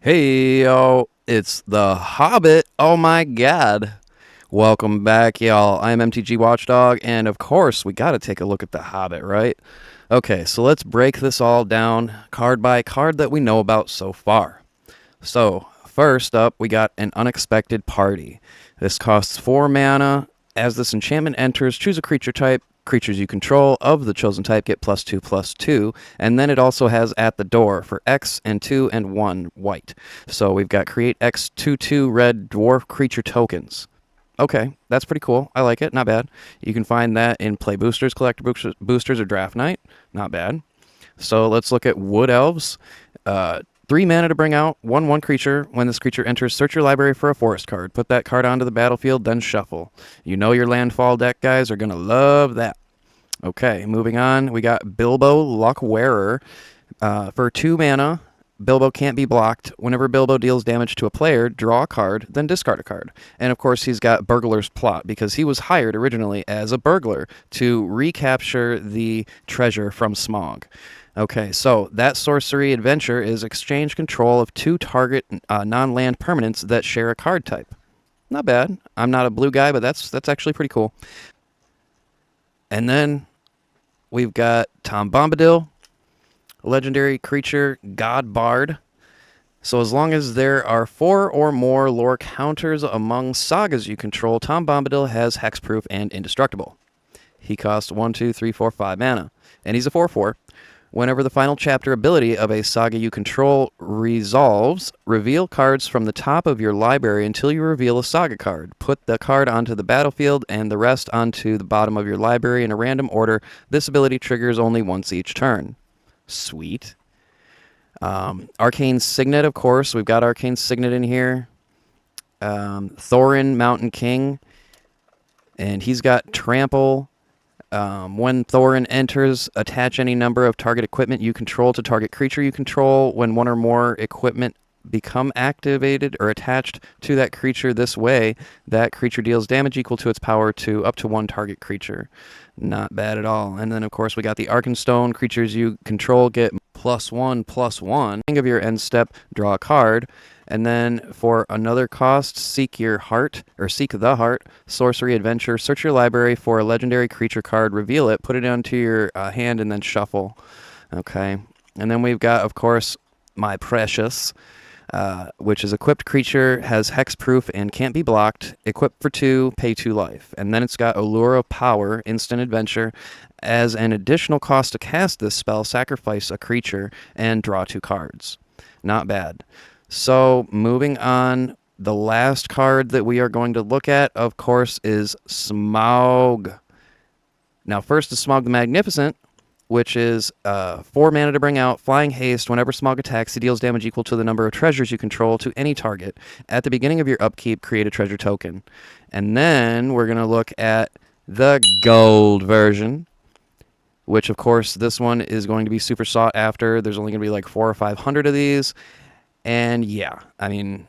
Hey, yo, it's The Hobbit. Oh my god. Welcome back, y'all. I'm MTG Watchdog, and of course, we gotta take a look at The Hobbit, right? Okay, so let's break this all down card by card that we know about so far. So, first up, we got an Unexpected Party. This costs 4 mana. As this enchantment enters, choose a creature type. Creatures you control of the chosen type get +2/+2, and then it also has at the door for X and 2 and 1 white. So we've got create X 2/2 red dwarf creature tokens. Okay, that's pretty cool. I like it. Not bad. You can find that in play boosters, collector boosters, or draft night. Not bad. So let's look at Wood Elves. 3 mana to bring out 1/1 creature. When this creature enters, search your library for a forest card. Put that card onto the battlefield, then shuffle. You know your landfall deck guys are going to love that. Okay, moving on. We got Bilbo Luckwearer. For 2 mana, Bilbo can't be blocked. Whenever Bilbo deals damage to a player, draw a card, then discard a card. And of course, he's got Burglar's Plot because he was hired originally as a burglar to recapture the treasure from Smaug. Okay, so that sorcery adventure is exchange control of 2 target non-land permanents that share a card type. Not bad. I'm not a blue guy, but that's actually pretty cool. And then we've got Tom Bombadil, legendary creature, God Bard. So as long as there are 4 or more lore counters among sagas you control, Tom Bombadil has hexproof and indestructible. He costs 1, 2, 3, 4, 5 mana, and he's a 4/4. Whenever the final chapter ability of a saga you control resolves, reveal cards from the top of your library until you reveal a saga card. Put the card onto the battlefield and the rest onto the bottom of your library in a random order. This ability triggers only once each turn. Sweet. Arcane Signet, of course. We've got Arcane Signet in here. Thorin, Mountain King. And he's got Trample. When Thorin enters, attach any number of target equipment you control to target creature you control. When one or more equipment become activated or attached to that creature this way, that creature deals damage equal to its power to up to 1 target creature. Not bad at all. And then, of course, we got the Arkenstone. Creatures you control get +1/+1. Think of your end step, draw a card. And then for another cost, seek your heart, or seek the heart, sorcery adventure. Search your library for a legendary creature card, reveal it, put it onto your hand, and then shuffle. Okay. And then we've got, of course, My Precious, which is equipped creature, has hexproof and can't be blocked. Equipped for 2, pay 2 life. And then it's got Allure of Power, instant adventure. As an additional cost to cast this spell, sacrifice a creature and draw 2 cards. Not bad. So, moving on, the last card that we are going to look at, of course, is Smaug. Now, first is Smaug the Magnificent, which is 4 mana to bring out, flying haste. Whenever Smaug attacks, he deals damage equal to the number of treasures you control to any target. At the beginning of your upkeep, create a treasure token. And then we're going to look at the gold version, which, of course, this one is going to be super sought after. There's only going to be like 400 or 500 of these. And yeah, I mean,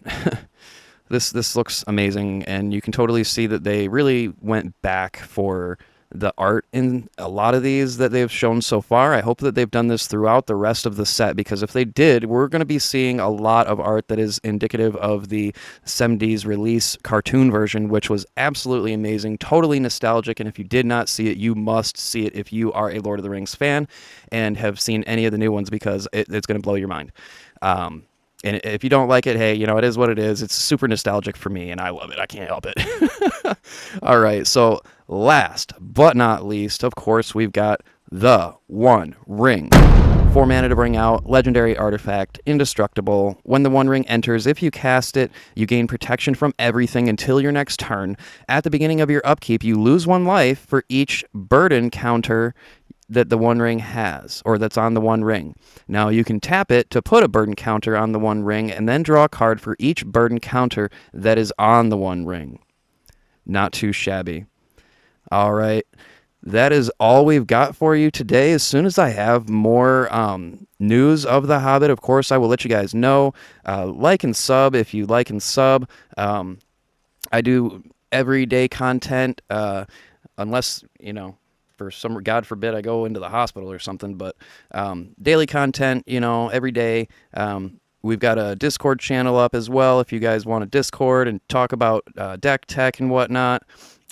this looks amazing, and you can totally see that they really went back for the art in a lot of these that they've shown so far. I hope that they've done this throughout the rest of the set, because if they did, we're going to be seeing a lot of art that is indicative of the 70s release cartoon version, which was absolutely amazing, totally nostalgic, and if you did not see it, you must see it if you are a Lord of the Rings fan and have seen any of the new ones, because it's going to blow your mind. And if you don't like it, hey, it is what it is. It's super nostalgic for me, and I love it. I can't help it. All right, so last but not least, of course, we've got the One Ring. 4 mana to bring out, legendary artifact, indestructible. When the One Ring enters, if you cast it, you gain protection from everything until your next turn. At the beginning of your upkeep, you lose 1 life for each burden counter that the One Ring has, or that's on the One Ring. Now, you can tap it to put a burden counter on the One Ring, and then draw a card for each burden counter that is on the One Ring. Not too shabby. All right. That is all we've got for you today. As soon as I have more news of The Hobbit, of course, I will let you guys know. Like and sub if you like and sub. I do everyday content, unless, for some, God forbid, I go into the hospital or something, but daily content, every day. We've got a Discord channel up as well if you guys want to Discord and talk about deck tech and whatnot.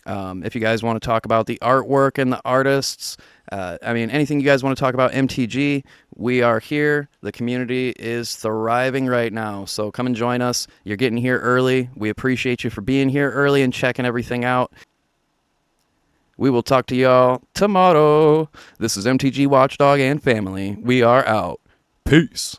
If you guys want to talk about the artwork and the artists, I mean, anything you guys want to talk about MTG, we are here. The community is thriving right now, so come and join us. You're getting here early. We appreciate you for being here early and checking everything out. We will talk to y'all tomorrow. This is MTG Watchdog and family. We are out. Peace.